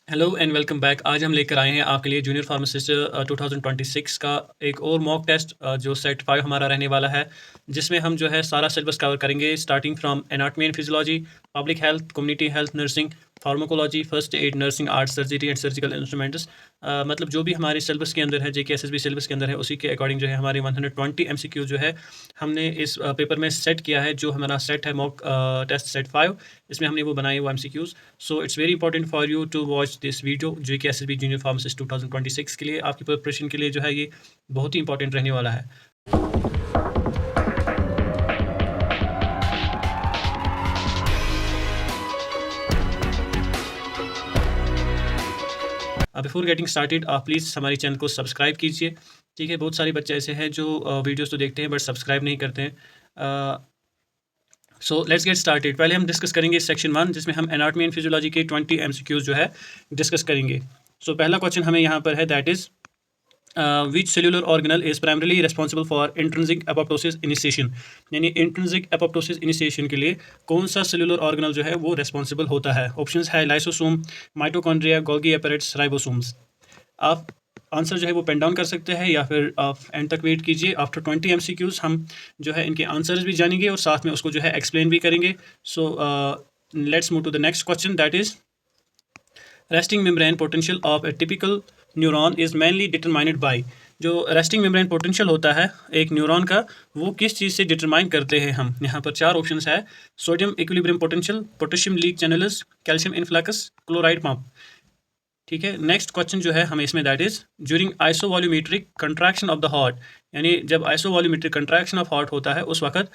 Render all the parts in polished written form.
Hello and welcome back. आज हम लेकर आए हैं आपके लिए जूनियर फार्मासिस्ट 2026 का एक और मॉक टेस्ट जो सेट 5 हमारा रहने वाला है, जिसमें हम जो है सारा सिलेबस कवर करेंगे starting from anatomy and physiology, public health, community health, nursing, pharmacology, first aid, nursing, art, surgery and surgical instruments. मतलब जो भी हमारे सिलेबस के अंदर है, JKSSB सिलेबस के अंदर है, उसी के अकॉर्डिंग जो है हमारे 120 MCQ जो है हमने इस पेपर में सेट किया है। जो हमारा सेट है मॉक टेस्ट सेट 5, इसमें हमने वो बनाए वो MCQs। So it's very important for you to watch this video. JKSSB junior pharmacist 2026 के लिए आपकी प्रिपरेशन के लिए जो है ये बहुत ही इंपॉर्टेंट रहने वाला है। बिफोर गेटिंग स्टार्टेड आप प्लीज़ हमारे चैनल को सब्सक्राइब कीजिए। ठीक है, बहुत सारे बच्चे ऐसे हैं जो वीडियोस तो देखते हैं बट सब्सक्राइब नहीं करते हैं। So let's get started. पहले हम डिस्कस करेंगे सेक्शन 1, जिसमें हम एनाटमी एंड फिजियोलॉजी के 20 MCQs जो है डिस्कस करेंगे। सो पहला क्वेश्चन हमें यहाँ पर है, that is which cellular organelle is primarily responsible for intrinsic apoptosis initiation। यानी इंट्रिंसिक एपोप्टोसिस इनिशिएशन के लिए कौन सा सेलुलर ऑर्गेनल जो है वो रेस्पॉन्सिबल होता है। ऑप्शंस है लाइसोसोम, माइटोकॉन्ड्रिया, गोल्गी एपरेट्स, राइबोसोम्स। आप आंसर जो है वो पेन डाउन कर सकते हैं या फिर आप एंड तक वेट कीजिए। आफ्टर 20 MCQs हम जो है इनके आंसर्स भी जानेंगे और साथ में उसको जो है एक्सप्लेन भी करेंगे। So let's move to the next question, that is resting membrane potential of a typical neuron is mainly determined by. जो रेस्टिंग मेम्ब्रेन पोटेंशियल होता है एक न्यूरॉन का, वो किस चीज़ से डिटरमाइन करते हैं हम। यहाँ पर 4 ऑप्शंस है, sodium equilibrium potential, potassium leak channels, calcium influx, chloride pump. ठीक है, नेक्स्ट क्वेश्चन जो है हमें इसमें, that is during isovolumetric contraction of the heart. यानी जब आइसोवॉल्यूमेट्रिक कंट्रैक्शन ऑफ हार्ट होता है उस वक्त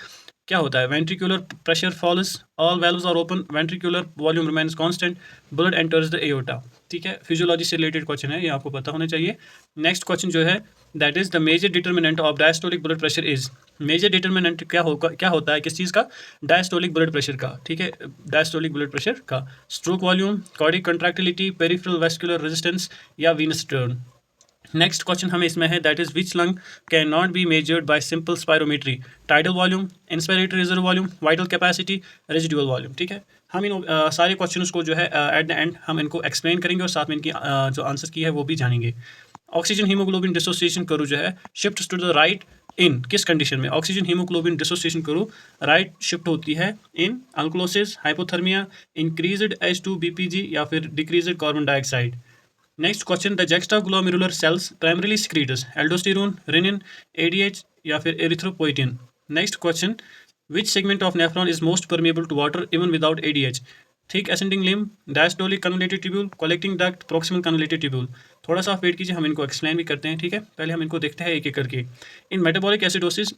क्या होता है। Ventricular pressure falls, all valves are open, ventricular volume remains constant, blood enters the aorta. ठीक है, फिजियोलॉजी से रिलेटेड क्वेश्चन है, ये आपको पता होना चाहिए। नेक्स्ट क्वेश्चन जो है, that is the major determinant of diastolic blood pressure is. Major determinant क्या होता है किस चीज़ का, डायस्टोलिक ब्लड प्रेशर का। ठीक है, डायस्टोलिक ब्लड प्रेशर का। Stroke volume, cardiac contractility, peripheral vascular resistance या वीनस टर्न। नेक्स्ट क्वेश्चन हमें इसमें है, that is which lung can not be measured by simple spirometry. Tidal volume, inspiratory reserve volume, vital capacity, residual volume. ठीक है, हम इन सारे questions को जो है एट द एंड हम इनको एक्सप्लेन करेंगे और साथ में इनकी जो आंसर की है वो भी जानेंगे। ऑक्सीजन हीमोग्लोबिन डिसोसिएशन करो जो है shift to the right in किस कंडीशन में। Oxygen haemoglobin dissociation curve right shift होती है in alkalosis, hypothermia, increased H2BPG या फिर decreased carbon dioxide. Next question, the juxtaglomerular cells primarily secretes aldosterone, renin, ADH या फिर erythropoietin. Next question, which segment of nephron is most permeable to water even without ADH। Thick ascending limb, diastolic convoluted tubule, collecting duct, proximal convoluted tubule. थोड़ा सा wait कीजिए, हम इनको explain भी करते हैं। ठीक है, पहले हम इनको देखते हैं एक एक करके। In metabolic acidosis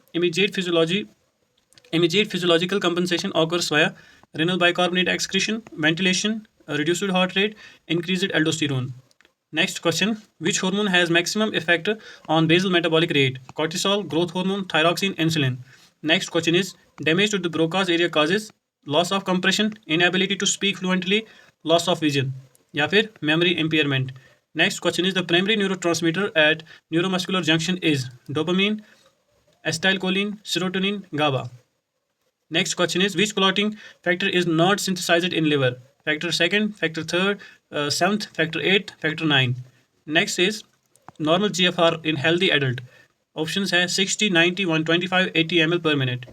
immediate physiological compensation occurs via renal bicarbonate excretion, ventilation, reduced heart rate, increased aldosterone. Next question, which hormone has maximum effect on basal metabolic rate? Cortisol, growth hormone, thyroxine, insulin. Next question is, damage to the Broca's area causes loss of compression, inability to speak fluently, loss of vision या फिर memory impairment. Next question is, the primary neurotransmitter at neuromuscular junction is dopamine, acetylcholine, serotonin, GABA. Next question is, which clotting factor is not synthesized in liver? Factor second, factor third, 7th, factor 8th, factor 9. Next is normal GFR in healthy adult. Options है 60, 90, 125, 80 ml per minute.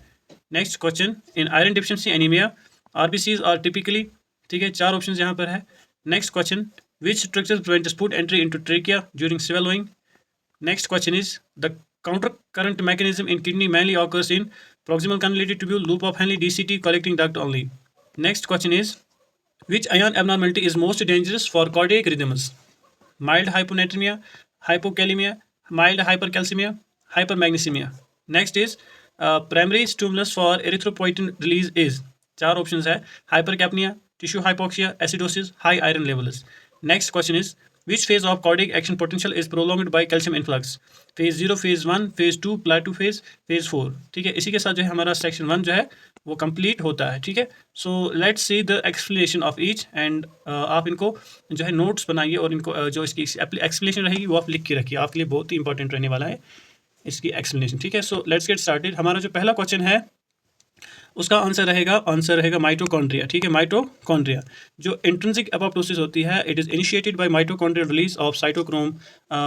Next question, in iron deficiency anemia, RBCs are typically, ठीक है, 4 options यहाँ पर है. Next question, which structures prevent spurt entry into trachea during swallowing? Next question is, the counter current mechanism in kidney mainly occurs in proximal cannulated tubule, loop of Henle, DCT, collecting duct only. Next question is, which ion abnormality is most dangerous for cardiac rhythms? Mild hyponatremia, hypokalemia, mild hypercalcemia, hypermagnesemia. Next is, primary stimulus for erythropoietin release is, 4 options है, hypercapnia, tissue hypoxia, acidosis, high iron levels. Next question is, which phase of cardiac action potential is prolonged by calcium influx? Phase 0, phase 1, phase 2, plateau phase, phase 4. ठीक है, इसी के साथ जो है हमारा section 1 जो है वो कंप्लीट होता है। ठीक है, so let's see the explanation of each and आप इनको जो है नोट्स बनाइए और इनको जो इसकी एक्सप्लेनेशन रहेगी वो आप लिख के रखिए, आपके लिए बहुत ही इंपॉर्टेंट रहने वाला है इसकी एक्सप्लेनेशन। ठीक है, सो लेट्स गेट स्टार्टेड। हमारा जो पहला क्वेश्चन है, उसका आंसर रहेगा माइटोकॉन्ड्रिया। ठीक है, माइटोकॉन्ड्रिया। जो इंट्रिंसिक एपोप्टोसिस होती है, it is initiated by mitochondrial release of cytochrome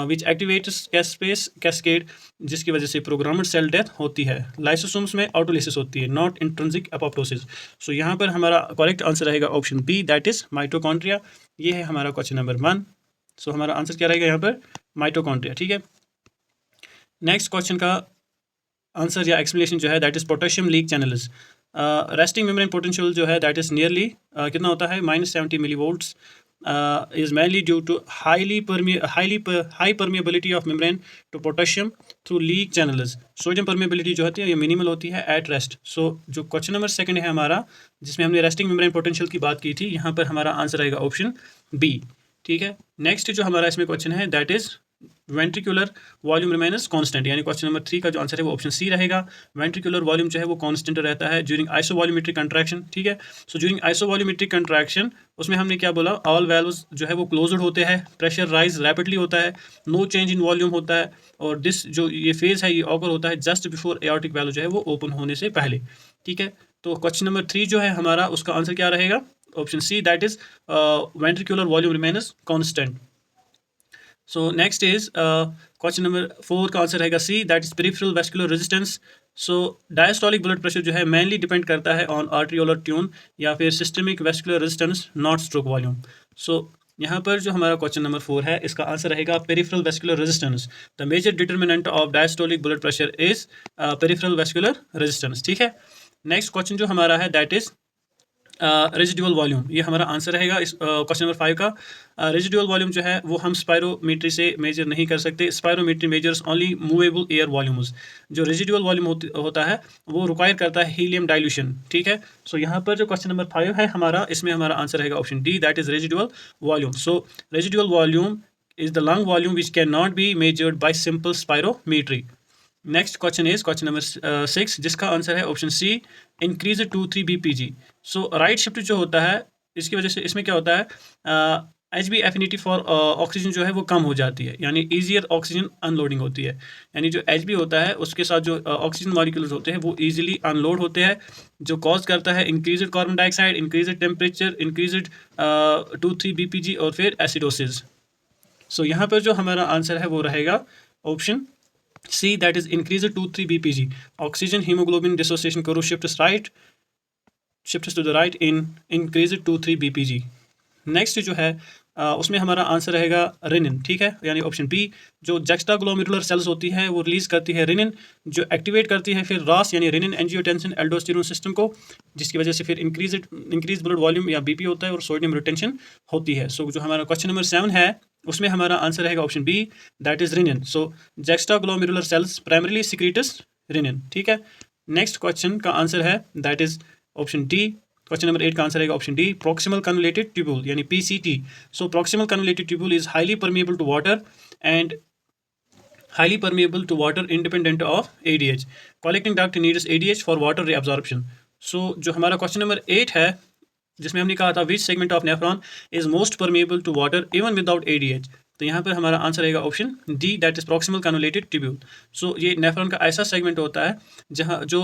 which activates caspase cascade, जिसकी वजह से प्रोग्रामड सेल डेथ होती है। लाइसोसोम्स में ऑटोलिसिस होती है, नॉट इंट्रिंसिक एपोप्टोसिस। सो यहाँ पर हमारा करेक्ट आंसर रहेगा option B, that is mitochondria. ये है हमारा क्वेश्चन नंबर 1। सो हमारा आंसर क्या रहेगा यहाँ पर? माइटोकॉन्ड्रिया। ठीक है, नेक्स्ट क्वेश्चन का आंसर या एक्सप्लेनेशन जो है that is potassium leak channels. Resting membrane potential जो है दैट इज नियरली कितना होता है? -70 millivolts is mainly due to high permeability of membrane to potassium through leak channels. Sodium permeability जो होती है ये मिनिमल होती है एट रेस्ट। सो जो क्वेश्चन नंबर 2 है हमारा, जिसमें हमने रेस्टिंग मेम्ब्रेन पोटेंशियल की बात की थी, यहाँ पर हमारा आंसर रहेगा ऑप्शन बी। ठीक है, नेक्स्ट जो हमारा इसमें क्वेश्चन है that is ventricular volume remains constant, यानी क्वेश्चन नंबर 3 का जो आंसर है वो ऑप्शन सी रहेगा। वेंट्रिकुलर वॉल्यूम जो है वो कांस्टेंट रहता है ड्यूरिंग आइसोवॉल्यूमेट्रिक कंट्रैक्शन। ठीक है, सो ड्यूरिंग आइसोवॉल्यूमेट्रिक कंट्रैक्शन उसमें हमने क्या बोला? ऑल वैल्व्स जो है वो क्लोज्ड होते हैं, प्रेशर राइज रैपिडली होता है, नो चेंज इन वॉल्यूम होता है, और दिस जो ये फेज है ये ऑकर होता है जस्ट बिफोर एओर्टिक वैल्व जो है वो ओपन होने से पहले। ठीक है, तो क्वेश्चन नंबर 3 जो है हमारा, उसका आंसर क्या रहेगा? Option C, that is ventricular volume remains constant. So next is question number 4 का आंसर रहेगा C, that is peripheral vascular resistance. So diastolic blood pressure जो है मेनली डिपेंड करता है ऑन आर्ट्रियोलर ट्यून या फिर systemic vascular resistance, not stroke volume. So यहाँ पर जो हमारा क्वेश्चन नंबर 4 है इसका आंसर रहेगा peripheral vascular resistance. The major determinant of diastolic blood pressure is peripheral vascular resistance. ठीक है, नेक्स्ट क्वेश्चन जो हमारा है दैट इज रेजिडुअल वॉल्यूम। ये हमारा आंसर रहेगा इस क्वेश्चन नंबर 5 का। रेजिडुअल वॉल्यूम जो है वो हम स्पायरोमीट्री से मेजर नहीं कर सकते। Spirometry measures only movable air volumes. जो रेजिडुअल वॉल्यूम होता है वो रिक्वायर करता है हीलियम डाइल्यूशन। ठीक है, सो यहाँ पर जो क्वेश्चन नंबर 5 है हमारा, इसमें हमारा आंसर रहेगा option D, that is residual volume. So residual volume is the lung volume which can not be measured by simple spirometry. Next question is question number 6, जिसका आंसर है option C, increase to 3 BPG। So right shift जो होता है इसकी वजह से इसमें क्या होता है? HB एफिनिटी फॉर ऑक्सीजन जो है वो कम हो जाती है, यानी ईजियर ऑक्सीजन अनलोडिंग होती है। यानी जो HB होता है उसके साथ जो ऑक्सीजन मॉलिक्यूल्स होते हैं वो ईजिली अनलोड होते हैं, जो कॉज करता है increase carbon dioxide, increase temperature, increase 2-3 BPG और फिर एसिडोसिस। सो यहाँ पर जो हमारा आंसर है वो रहेगा option C, that is increase 2-3 BPG. Oxygen hemoglobin dissociation करो shifts to the right in increase 2-3 BPG. Next जो है उसमें हमारा आंसर रहेगा रेनिन। ठीक है, यानी ऑप्शन बी। जो जैक्स्टाग्लोमेरुलर सेल्स होती है वो रिलीज करती है रेनिन, जो एक्टिवेट करती है फिर रास यानी रेनिन एंजियोटेंसिन एल्डोस्टेरोन सिस्टम को, जिसकी वजह से फिर इंक्रीज ब्लड वॉल्यूम या बीपी होता है और सोडियम रिटेंशन होती है। सो जो हमारा क्वेश्चन नंबर 7 है उसमें हमारा आंसर रहेगा option B, that is renin. So juxtaglomerular cells primarily secretes renin. ठीक है, नेक्स्ट क्वेश्चन का आंसर है that is option D. Question number 8 का आंसर रहेगा option D, proximal convoluted tubule यानी PCT। So proximal convoluted tubule is highly permeable to water and highly permeable to water independent of ADH. Collecting duct needs ADH for water reabsorption. So जो हमारा question number 8 है जिसमें हमने कहा था which segment of nephron is most permeable to water even without ADH, तो यहाँ पर हमारा आंसर रहेगा option D, that is proximal convoluted tubule. So ये नेफ्रॉन का ऐसा सेगमेंट होता है जहाँ जो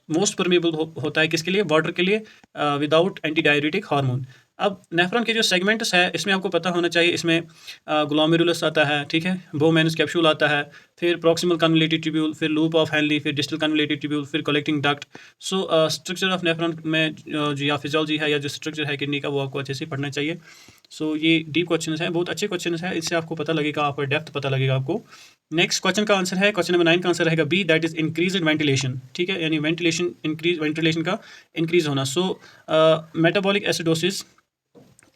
मोस्ट परमिएबल होता है किसके लिए? वाटर के लिए, विदाउट एंटी डाययूरेटिक हार्मोन। अब नेफ्रॉन के जो सेगमेंट्स है इसमें आपको पता होना चाहिए, इसमें ग्लोमेरुलस आता है, ठीक है, बोमेनस कैप्सूल आता है, फिर प्रॉक्सिमल कन्वुलेटेड ट्यूब्यूल, फिर लूप ऑफ हैनली, फिर डिस्टल कन्वुलेटेड ट्यूब्यूल, फिर collecting duct. So structure of nephron में जो या फिजियोलॉजी है या जो स्ट्रक्चर है किडनी का वो आपको अच्छे से पढ़ना चाहिए। सो ये डीप क्वेश्चन है, बहुत अच्छे क्वेश्चन है, इससे आपको पता लगेगा, आपको डेप्थ पता लगेगा आपको। नेक्स्ट क्वेश्चन का आंसर है क्वेश्चन नंबर 9 का आंसर रहेगा B, that is increase ventilation. ठीक है, यानी वेंटिलेशन का इंक्रीज होना। सो मेटाबॉलिक एसिडोसिस,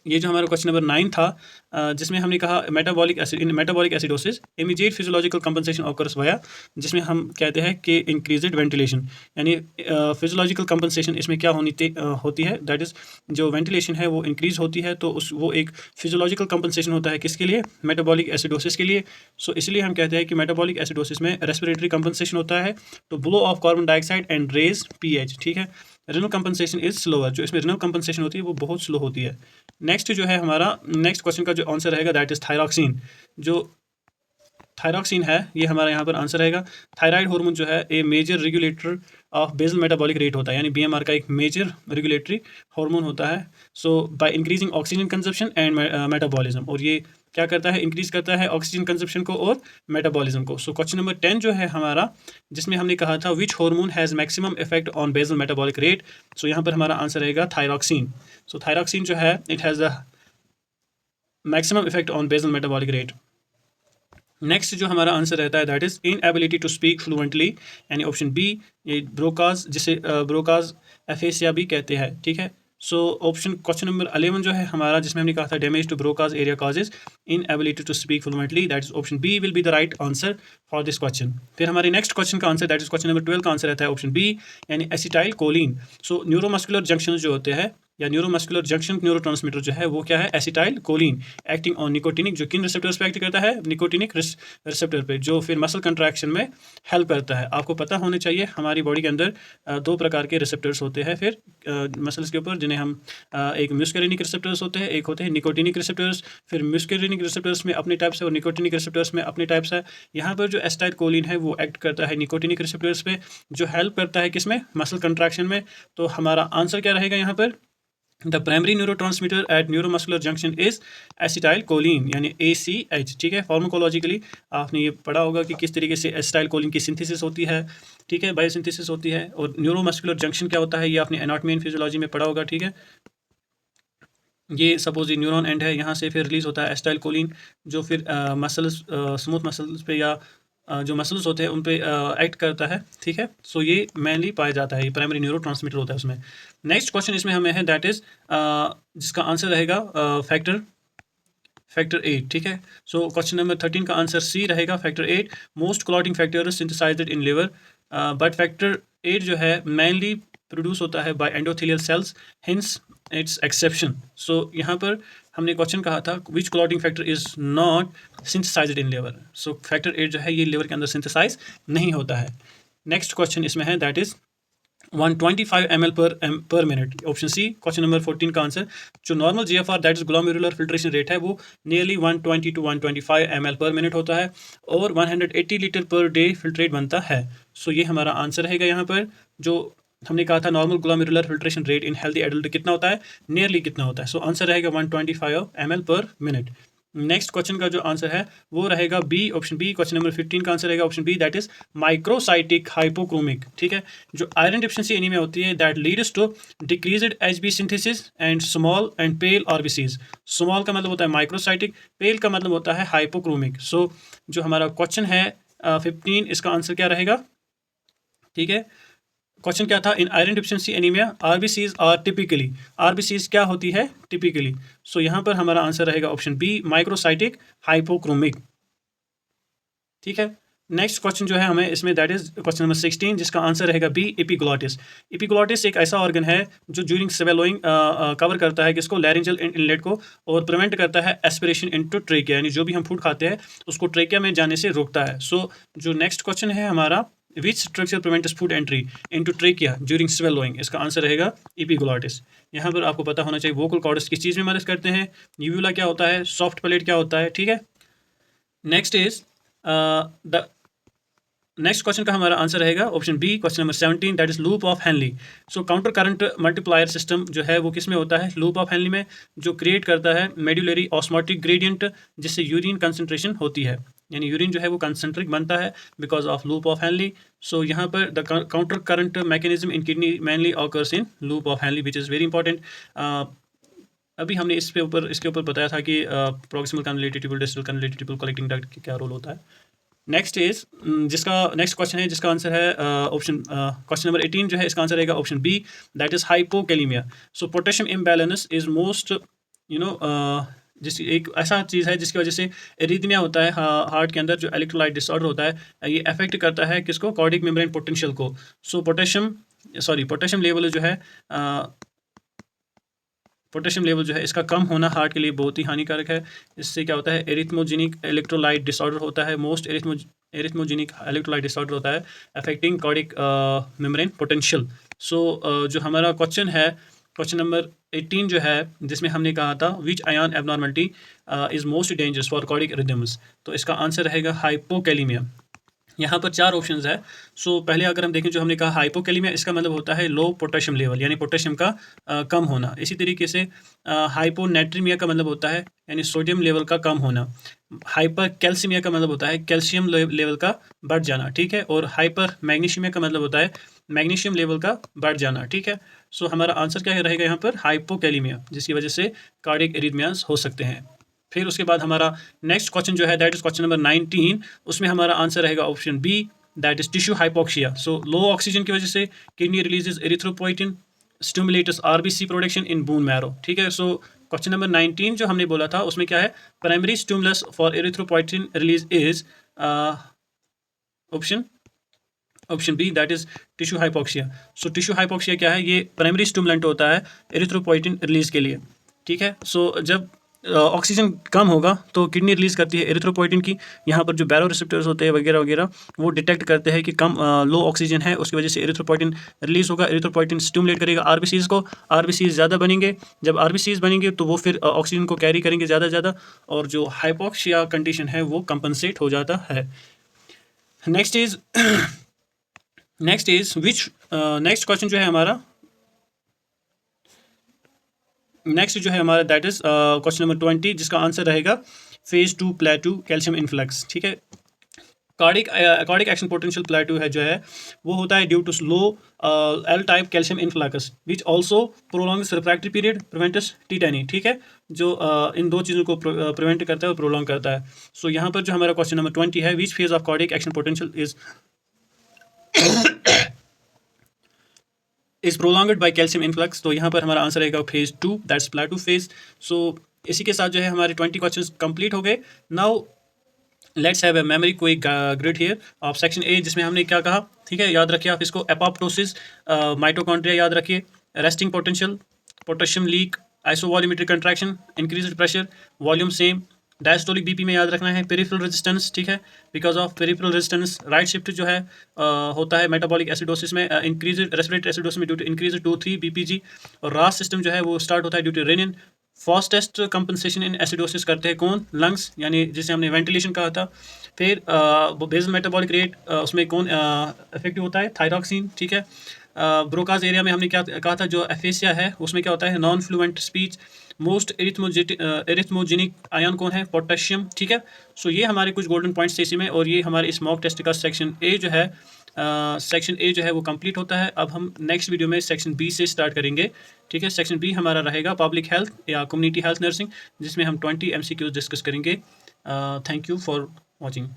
ये जो हमारा क्वेश्चन नंबर 9 था जिसमें हमने कहा metabolic acidosis immediate physiological compensation occurs via, जिसमें हम कहते हैं कि इंक्रीज्ड वेंटिलेशन, यानी फिजियोलॉजिकल कंपनसेशन इसमें क्या होती है, दैट इज़ जो वेंटिलेशन है वो इंक्रीज होती है, तो वो एक फिजियोलॉजिकल कंपनसेशन होता है किसके लिए? मेटाबॉलिक एसिडोसिस के लिए। सो इसलिए हम कहते हैं कि मेटाबॉलिक एसिडोसिस में रेस्पिरेटरी कंपनसेशन होता है, तो blow off carbon dioxide and raise pH। ठीक है, रिनल कंपनसेशन इज स्लोअर, जो इसमें रिनल कंपनसेशन होती है वो बहुत स्लो होती है। नेक्स्ट जो है हमारा नेक्स्ट क्वेश्चन का जो आंसर रहेगा दैट इज थायरॉक्सिन। जो थायरॉक्सिन है, ये हमारा यहाँ पर आंसर रहेगा। थायराइड हार्मोन जो है a major regulator of basal metabolic rate होता है, यानी बीएमआर का एक मेजर रेगुलेटरी हार्मोन होता है। So by increasing oxygen consumption and metabolism, और ये क्या करता है, इंक्रीज करता है ऑक्सीजन कंजप्शन को और मेटाबॉलिज्म को। सो क्वेश्चन नंबर 10 जो है हमारा, जिसमें हमने कहा था which hormone has maximum effect on basal metabolic rate, so यहाँ पर हमारा आंसर रहेगा थायरॉक्सिन। सो थायरॉक्सिन जो है it has the maximum effect on basal metabolic rate. Next जो हमारा आंसर रहता है that is inability to speak fluently, यानी ऑप्शन बी, ये ब्रोकाज, जिसे ब्रोकाज एफेसिया भी कहते हैं, ठीक है। सो ऑप्शन क्वेश्चन नंबर 11 जो है हमारा, जिसमें हमने कहा था damage to Broca's area causes inability to speak fluently, that is option B will be the right answer for this question. फिर हमारे नेक्स्ट क्वेश्चन का answer that is question number 12 का आंसर रहता है ऑप्शन बी, यानी acetylcholine. So neuromuscular junction जो होते हैं, या न्यूरोमस्कुलर जंक्शन न्यूरोट्रांसमीटर जो है वो क्या है, acetyl choline, acting on nicotinic, जो किन रिसेप्टर्स पे एक्ट करता है, निकोटिनिक रिसेप्टर पे, जो फिर मसल कंट्रैक्शन में हेल्प करता है। आपको पता होने चाहिए हमारी बॉडी के अंदर दो प्रकार के रिसेप्टर्स होते हैं फिर मसल्स के ऊपर, जिन्हें हम एक म्यूस्केरिनिक रिसेप्टर्स होते हैं, एक होते हैं निकोटिनिक रिसेप्टर्स। फिर म्यूस्केरिनिक रिसेप्टर्स में अपने टाइप्स है और निकोटिनिक रिसेप्टर्स में अपने टाइप्स है। यहाँ पर जो एसिटाइल कोलिन है वो एक्ट करता है निकोटिनिक रिसेप्टर्स पे, जो हेल्प करता है किसमें, मसल कंट्रैक्शन में। तो हमारा आंसर क्या रहेगा यहाँ पर, the primary neurotransmitter at neuromuscular junction is acetylcholine, यानी ACH, ठीक है। फार्माकोलॉजिकली आपने ये पढ़ा होगा कि किस तरीके से एसिटाइल कोलिन की सिंथेसिस होती है, ठीक है, बायोसिंथेसिस होती है। और न्यूरोमस्कुलर जंक्शन क्या होता है, ये आपने एनाटॉमी एंड फिजियोलॉजी में पढ़ा होगा, ठीक है। ये सपोज ये न्यूरॉन एंड है, यहाँ से फिर रिलीज होता है एसिटाइल कोलिन, जो फिर मसल्स, स्मूथ मसल्स पे या जो मसल्स होते हैं उन पे एक्ट करता है, ठीक है। सो ये मेनली पाया जाता है, ये प्राइमरी न्यूरो ट्रांसमीटर होता है उसमें। नेक्स्ट क्वेश्चन इसमें हमें है दैट इज जिसका आंसर रहेगा फैक्टर 8, ठीक है। सो क्वेश्चन नंबर 13 का आंसर सी रहेगा, factor 8। Most clotting factor synthesised in liver, but factor 8 जो है मेनली प्रोड्यूस होता है by endothelial cells, hence it's exception. So यहाँ पर हमने क्वेश्चन कहा था which clotting factor is not synthesised in liver, so factor 8 जो है ये लिवर के अंदर सिंथेसाइज नहीं होता है। नेक्स्ट क्वेश्चन इसमें है that is 125 ml per minute, option C question number 14 का आंसर। जो normal GFR that is glomerular filtration rate है वो nearly 120 to 125 ml per minute होता है, और 180 लीटर पर डे फिल्ट्रेट बनता है। सो ये हमारा आंसर रहेगा यहाँ पर। जो हमने कहा था normal glomerular filtration rate in healthy adult कितना होता है, नियरली कितना होता है, सो आंसर रहेगा 125 ml per minute. Next question का जो आंसर है वो रहेगा B, option B, question number 15 का आंसर रहेगा option B, that is microcytic hypochromic, ठीक है। जो आयरन डिफिशिएंसी एनीमिया होती है that leads to decreased HB synthesis and small and pale RBCs। Small का मतलब होता है माइक्रोसाइटिक, पेल का मतलब होता है हाइपोक्रोमिक। सो जो हमारा क्वेश्चन है 15, इसका आंसर क्या रहेगा, ठीक है। क्वेश्चन क्या था, in iron deficiency anaemia RBCs are typically, RBCs क्या होती है टिपिकली। सो यहाँ पर हमारा आंसर रहेगा ऑप्शन बी, माइक्रोसाइटिक हाइपोक्रोमिक, ठीक है। नेक्स्ट क्वेश्चन जो है हमें इसमें दैट इज क्वेश्चन नंबर 16, जिसका आंसर रहेगा बी, एपिग्लॉटिस। एपिग्लॉटिस एक ऐसा ऑर्गन है जो ज्यूरिंग स्वेलोइंग कवर करता है किसको, लैरिंजल इनलेट को, और प्रिवेंट करता है एस्पिरेशन इनटू ट्रेकिया, यानी जो भी हम फूड खाते हैं उसको ट्रेकिया में जाने से रोकता है। सो जो नेक्स्ट क्वेश्चन है हमारा, which structure prevents food entry into trachea during swallowing, इसका आंसर रहेगा एपिग्लॉटिस। यहाँ पर आपको पता होना चाहिए वोकल कॉर्ड्स किस चीज़ में मदद करते हैं, यूवुला क्या होता है, सॉफ्ट प्लेट क्या होता है, ठीक है। Next is the next question का हमारा आंसर रहेगा option B, question number 17, that is loop of Henle. So counter current multiplier system जो है वो किस में होता है, लूप ऑफ हेनली में, जो क्रिएट करता है मेड्यूलरी ऑस्मोटिक ग्रेडियंट, जिससे यूरिन कंसंट्रेशन होती है, यानी यूरिन जो है वो कंसंट्रिक बनता है because of loop of Henle. So यहाँ पर the counter current mechanism in kidney mainly occurs in loop of Henle, which is very important. अभी हमने इसके ऊपर बताया था कि proximal convoluted tubule, distal convoluted tubule, collecting duct का क्या रोल होता है। नेक्स्ट इज जिसका नेक्स्ट क्वेश्चन है जिसका आंसर है ऑप्शन क्वेश्चन नंबर 18 जो है इसका आंसर रहेगा option B, that is hypokalaemia. So potassium imbalance is most जिस एक ऐसा चीज़ है जिसकी वजह से एरिथमिया होता है हार्ट के अंदर, जो इलेक्ट्रोलाइट डिसऑर्डर होता है, ये अफेक्ट करता है किसको, कार्डियक मेम्ब्रेन पोटेंशियल को। सो पोटेशियम लेवल जो है पोटेशियम लेवल जो है इसका कम होना हार्ट के लिए बहुत ही हानिकारक है। इससे क्या होता है, एरिथमोजेनिक इलेक्ट्रोलाइट डिसऑर्डर होता है, मोस्ट एरिथमोजेनिक इलेक्ट्रोलाइट डिसऑर्डर होता है अफेक्टिंग कार्डियक मेम्ब्रेन पोटेंशियल। सो जो हमारा क्वेश्चन है क्वेश्चन नंबर 18 जो है, जिसमें हमने कहा था विच ion abnormality is most dangerous for cardiac rhythms? तो इसका आंसर रहेगा हाइपोकैलीमिया। यहाँ पर 4 ऑप्शंस है। सो पहले अगर हम देखें, जो हमने कहा हाइपोकैलीमिया, इसका मतलब होता है लो पोटेशियम लेवल, यानी पोटेशियम का कम होना। इसी तरीके से हाइपोनेट्रीमिया का मतलब होता है यानी सोडियम लेवल का कम होना। हाइपर कैल्सीमिया का मतलब होता है कैल्शियम लेवल का बढ़ जाना, ठीक है। और हाइपर मैग्नीशियमिया का मतलब होता है मैग्नीशियम लेवल का बढ़ जाना, ठीक है। सो हमारा आंसर क्या रहेगा यहाँ पर? हाइपोकैलीमिया, जिसकी वजह से कार्डियक एरिथमियाज हो सकते हैं। फिर उसके बाद हमारा नेक्स्ट क्वेश्चन जो है, दैट इज क्वेश्चन नंबर 19। उसमें हमारा आंसर रहेगा option B, that is tissue hypoxia. So low oxygen की वजह से kidney releases erythropoietin, stimulates RBC production in bone marrow, ठीक है। सो क्वेश्चन नंबर 19 जो हमने बोला था, उसमें क्या है? Primary stimulus for erythropoietin release is option B, that is tissue hypoxia. So tissue hypoxia क्या है? ये प्राइमरी स्टिमुलेंट होता है एरिथ्रोपोइटिन रिलीज के लिए, ठीक है। सो जब ऑक्सीजन कम होगा तो किडनी रिलीज करती है एरिथ्रोपोइटिन की। यहाँ पर जो बैरो रिसेप्टर्स होते हैं वगैरह वगैरह, वो डिटेक्ट करते हैं कि कम लो ऑक्सीजन है, उसकी वजह से एरिथ्रोपोइटिन रिलीज होगा। एरिथ्रोपोइटिन स्टिमुलेट करेगा आरबीसीज को, आरबीसीज ज़्यादा बनेंगे। जब आरबीसीज बनेंगे तो वो फिर ऑक्सीजन को कैरी करेंगे ज़्यादा ज़्यादा, और जो हाइपोक्सिया कंडीशन है वो कंपनसेट हो जाता है। नेक्स्ट इज नेक्स्ट क्वेश्चन जो है हमारा, नेक्स्ट जो है हमारा, दैट इज क्वेश्चन नंबर 20, जिसका आंसर रहेगा फेज 2 प्लेटू कैल्शियम इन्फ्लक्स, ठीक है। कार्डिक एक्शन पोटेंशियल प्लेटू है जो है, वो होता है due to low L type calcium influx which also prolongs refractory period, prevents tetany, ठीक है। जो इन दो चीज़ों को प्रिवेंट करता है और प्रोलॉन्ग करता है। सो यहाँ पर जो हमारा क्वेश्चन नंबर 20 है, which phase of cardiac action potential is prolonged by calcium influx. तो यहाँ पर हमारा आंसर रहेगा फेज 2, दैट्स प्लेटू फेज। सो इसी के साथ जो है हमारे 20 क्वेश्चंस कंप्लीट हो गए। Now let's have a memory quick grid here of section A, जिसमें हमने क्या कहा, ठीक है। याद रखिए आप इसको, एपोप्टोसिस, माइटोकॉन्ड्रिया याद रखिए, resting potential, potassium leak, isovolumetric contraction, increased pressure, volume same. Diastolic BP में याद रखना है पेरिफेरल रेजिस्टेंस, ठीक है। Because of peripheral resistance right shift जो है होता है मेटाबॉलिक एसिडोसिस में, इंक्रीज्ड रेस्पिरेटरी एसिडोसिस में ड्यू टू इंक्रीज्ड 2,3 बीपीजी। और रास सिस्टम जो है वो स्टार्ट होता है due to renin. Fastest compensation in acidosis करते हैं कौन? लंग्स, यानी जिसे हमने वेंटिलेशन कहा था। फिर बेसल मेटाबॉलिक रेट, उसमें कौन इफेक्टिव होता है? थायरॉक्सिन, ठीक है। ब्रोकाज एरिया में हमने क्या कहा था? जो एफेसिया है उसमें क्या होता है? Non fluent speech. Most arrhythmogenic ion कौन है? पोटेशियम, ठीक है। सो ये हमारे कुछ गोल्डन पॉइंट्स थे इसी में, और ये हमारे इस मॉक टेस्ट का सेक्शन ए जो है, वो कंप्लीट होता है। अब हम नेक्स्ट वीडियो में सेक्शन बी से स्टार्ट करेंगे, ठीक है। सेक्शन बी हमारा रहेगा पब्लिक हेल्थ या कम्युनिटी हेल्थ नर्सिंग, जिसमें हम 20 MCQs डिस्कस करेंगे। Thank you for watching.